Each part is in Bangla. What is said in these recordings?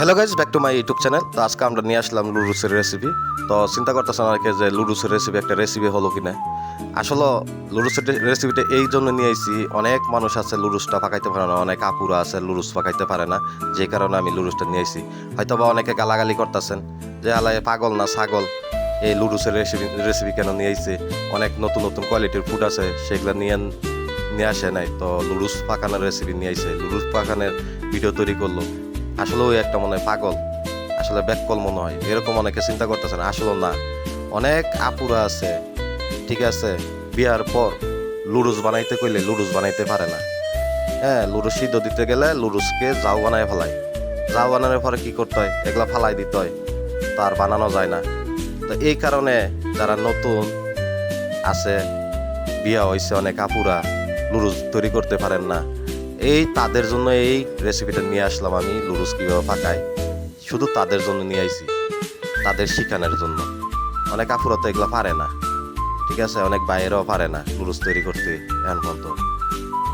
Hello guys, back to my YouTube channel. তো আজকে আমরা নিয়ে আসলাম লুডুসের রেসিপি। তো চিন্তা করতেছেন অনেকে যে লুডুসের রেসিপি একটা রেসিপি হলো কিনা। আসলে লুডুসের রেসিপিটা এই জন্য নিয়ে আইছি, অনেক মানুষ আছে লুডুসটা পাকাইতে পারে না, অনেক আপুরা আছে লুডুস পাকাইতে পারে না, যে কারণে আমি লুডুসটা নিয়ে আইছি। হয়তো বা অনেকে গালাগালি করতেছেন যে আলাই পাগল না ছাগল, এই লুডুসের রেসিপি কেন নিয়ে আইছে, অনেক নতুন নতুন কোয়ালিটির ফুড আছে সেগুলো নিয়ে আসে নাই। তো লুডুস পাকানোর রেসিপি নিয়ে আইছে, লুডুস পাকানোর ভিডিও তৈরি করলো। আসলে ওই একটা মনে হয় পাগল, আসলে ব্যাককল মনে হয়, এরকম অনেকে চিন্তা করতেছেন। আসলে না, অনেক আপুরা আছে, ঠিক আছে, বিয়ার পর লুডুস বানাইতে কইলে লুডুস বানাইতে পারে না। হ্যাঁ, লুডুস সিদ্ধ দিতে গেলে লুডুসকে জাউ বানায় ফেলায়, জাউ বানানোর পরে কি করতে হয়, এগুলা ফালাই দিতে হয়, তার বানানো যায় না। তো এই কারণে যারা নতুন আছে, বিয়া হয়েছে, অনেক আপুরা লুডুস তৈরি করতে পারেন না, এই তাদের জন্য এই রেসিপিটা নিয়ে আসলাম আমি। লুডুস কীভাবে পাকায় শুধু তাদের জন্য নিয়ে আইছি, তাদের শিখানোর জন্য। অনেক আপুরা তো এগুলো পারে না, ঠিক আছে, অনেক বাইরেও পারে না লুডুস তৈরি করতে। এখন পর্যন্ত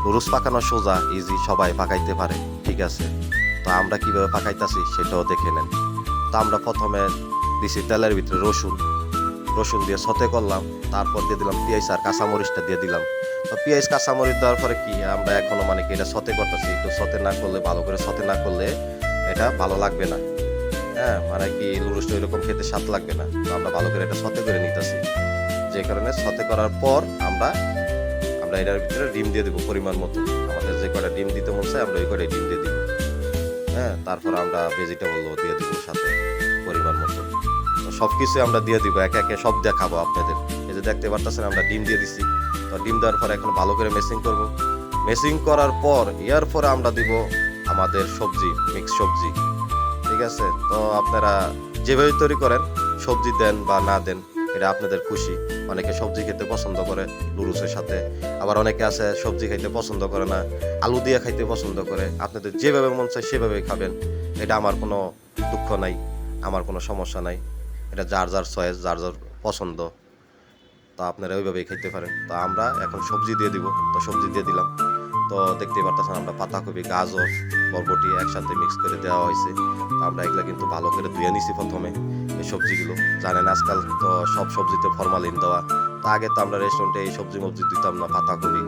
লুডুস পাকানো সোজা, ইজি, সবাই পাকাইতে পারে, ঠিক আছে। তো আমরা কীভাবে পাকাইতেছি সেটাও দেখে নেন। তো আমরা প্রথমে দিছি তেলের ভিতরে রসুন দিয়ে সতে করলাম, তারপর দিয়ে দিলাম পেঁয়াজ আর কাঁচামরিচটা দিয়ে দিলাম। তো পেঁয়াজ কাঁচামরিচ দেওয়ার পরে কি আমরা এখনো মানে কি এটা সতে করতেছি, একটু সতে না করলে, ভালো করে সতে না করলে এটা ভালো লাগবে না। হ্যাঁ, মানে কি লুডুসটা এরকম খেতে স্বাদ লাগবে না। তো আমরা ভালো করে এটা সতে করে নিতেছি, যে কারণে সতে করার পর আমরা এটার ভিতরে ডিম দিয়ে দেবো পরিমাণ মতো। আমাদের যে কটা ডিম দিতে মন চায় আমরা ওই কটাই ডিম দিয়ে দিব। হ্যাঁ, তারপর আমরা ভেজিটেবলও দিয়ে দিব সাথে পরিমাণ মতো। সব কিছু আমরা দিয়ে দিব, একে একে সব দেখাবো আপনাদের। এই যে দেখতে পারতেছেন আমরা ডিম দিয়ে দিছি। তো ডিম দেওয়ার পরে এখন ভালো করে মেসিং করব। মেসিং করার পর এর পরে আমরা দিব আমাদের সবজি, মিক্স সবজি, ঠিক আছে। তো আপনারা যেভাবে তৈরি করেন, সবজি দেন বা না দেন এটা আপনাদের খুশি। অনেকে সবজি খেতে পছন্দ করে লুডুসের সাথে, আবার অনেকে আছে সবজি খাইতে পছন্দ করে না, আলু দিয়ে খাইতে পছন্দ করে। আপনাদের যেভাবে মন চায় সেভাবেই খাবেন, এটা আমার কোনো দুঃখ নাই, আমার কোনো সমস্যা নাই। এটা যার যার চয়েস, যার যার পছন্দ, তো আপনারা ওইভাবেই খেতে পারেন। তো আমরা এখন সবজি দিয়ে দিব। তো সবজি দিয়ে দিলাম। তো দেখতেই পারতেছেন আমরা পাতাকপি, গাজর, বরবটি একসাথে মিক্স করে দেওয়া হয়েছে। তো আমরা এগুলো কিন্তু ভালো করে ধুয়ে নিছি প্রথমে এই সবজিগুলো। জানেন আজকাল তো সব সবজিতে ফরমালিন দেওয়া। তো আগে তো আমরা রেস্টুরেন্টে এই সবজি মবজি দিতাম না, পাতাকপি,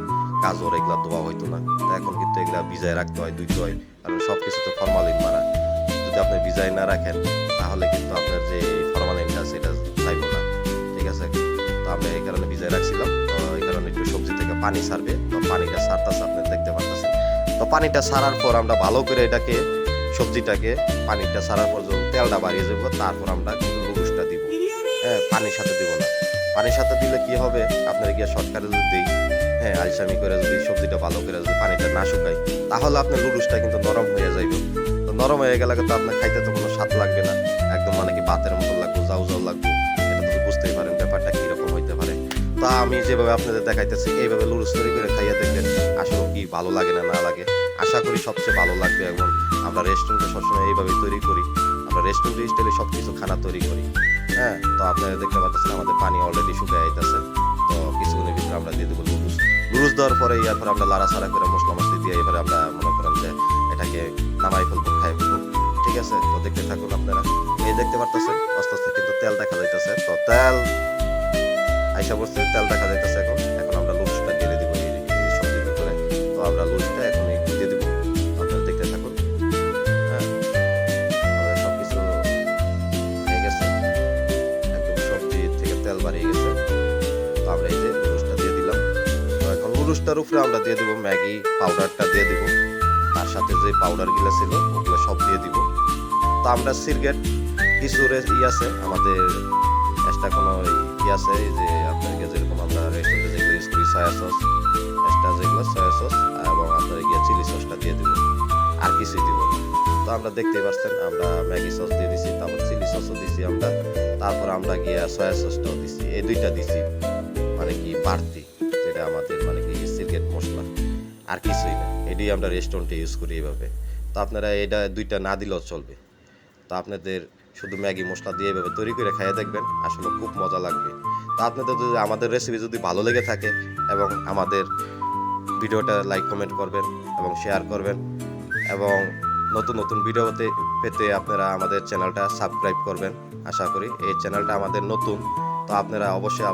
গাজর এগুলো দেওয়া হইতো না। তো এখন কিন্তু এগুলা ভিজায় রাখতে হয়, ধুইতে হয়, কারণ সব কিছুতে ফরমালিন মারা। যদি আপনি ভিজায় না রাখেন তাহলে কিন্তু আপনার যে ফরমালিনটা সেটা চাইবো না, ঠিক আছে। তো আমরা এই কারণে ভিজায় রাখছিলাম। তো এই কারণে একটু সবজি থেকে পানি ছাড়বে। তো পানিটা ছাড়তেছে, আপনি দেখতে পারতেছেন। তো পানিটা ছাড়ার পর আমরা ভালো করে এটাকে, সবজিটাকে, পানিটা ছাড়ার পর যখন তেলটা বাড়িয়ে যাবো তারপর আমরা কিন্তু লুডুসটা দিব। হ্যাঁ, পানির সাথে দিব না। পানির সাথে দিলে কি হবে, আপনার গিয়ে শর্টকাটে যদি দিই, হ্যাঁ, আলসামি করে যদি সবজিটা ভালো করে যদি পানিটা না শুকায়, তাহলে আপনার লুডুসটা কিন্তু নরম হয়ে যাইবে। তো নরম হয়ে গেলে তো আপনার খাইতে তো কোনো স্বাদ লাগবে না, একদম মানে কি ভাতের মতো লাগবে, জাউ জাউ লাগবে। এটা তো বুঝতেই পারেন ব্যাপারটা কিরকম হইতে পারে। তা আমি যেভাবে আপনাদের দেখাইতেছি এইভাবে লুডুস তৈরি করে খাইয়ে দেখবেন আসলে কি ভালো লাগে না লাগে। আশা করি সবচেয়ে ভালো লাগবে। এবং আমরা রেস্টুরেন্টে সবসময় এইভাবেই তৈরি করি, আমরা রেস্টুরেন্ট স্টাইলে সব কিছু খানা তৈরি করি। হ্যাঁ, তো আপনারা দেখতে পাচ্ছেন আমাদের পানি অলরেডি শুকিয়ে আইতেছে। তো কিছুক্ষণের ভিতরে আমরা দিয়ে দেবো লুডুস দেওয়ার পরে এরপর আমরা লাড়াছাড়া করে মশলা মশলি দিয়ে এবারে আমরা মনে করেন যে এটাকে নামাই ফেলবো, খাই ফেলবো, ঠিক আছে। তো দেখতে থাকুন আপনারা। এই দেখতে পারতেছেন আস্তে আস্তে কিন্তু তেল দেখা যাইতেছে। তো তেল আইসা বসছে, তেল দেখা যাইতেছে। এখন আমরা লুডুসটা দিয়ে দিব এই সবজির ভিতরে। তো আমরা লুডুসটা এখন একটু দিয়ে দিব, আপনারা দেখতে থাকুন। হ্যাঁ, আমাদের সবকিছু হয়ে গেছে, একদম সবজি থেকে তেল বাড়িয়ে গেছে। তো আমরা এই যে লুডুসটা দিয়ে দিলাম। তো এখন লুডুসটার উপরে আমরা দিয়ে দিব ম্যাগি পাউডারটা দিয়ে দিব, তার সাথে যে পাউডারগুলো ছিল ওগুলো সব দিয়ে দিব। তো আমরা সিরগেট কিছু আছে আমাদের, এক্সট্রা কোনো আছে যে আপনাকে যেরকম আমরা রেস্টুরেন্টে যেগুলো ইউজ করি, সয়া সস, এক্সট্রা যেগুলো সয়া সস, এবং আপনার গিয়ে চিলি সসটা দিয়ে দিব, আর কিছুই দিব না। তো আমরা দেখতেই পাচ্ছেন আমরা ম্যাগি সস দিয়ে দিছি, তারপর চিলি সসও দিছি আমরা, তারপর আমরা গিয়ে সয়া সসটাও দিছি, এই দুইটা দিছি মানে কি বাড়তি, যেটা আমাদের মানে কি সিরগেট মশলা, আর কিছুই না। এটাই আমরা রেস্টুরেন্টে ইউজ করি এইভাবে। তো আপনারা এটা দুইটা না দিলেও চলবে। তো আপনাদের শুধু ম্যাগি মশলা দিয়ে এভাবে তৈরি করে খাইয়ে দেখবেন, আসলে খুব মজা লাগবে। তো আপনাদের যদি আমাদের রেসিপি যদি ভালো লেগে থাকে এবং আমাদের ভিডিওটা লাইক কমেন্ট করবেন এবং শেয়ার করবেন এবং নতুন নতুন ভিডিও পেতে আপনারা আমাদের চ্যানেলটা সাবস্ক্রাইব করবেন। আশা করি এই চ্যানেলটা আমাদের নতুন, তো আপনারা অবশ্যই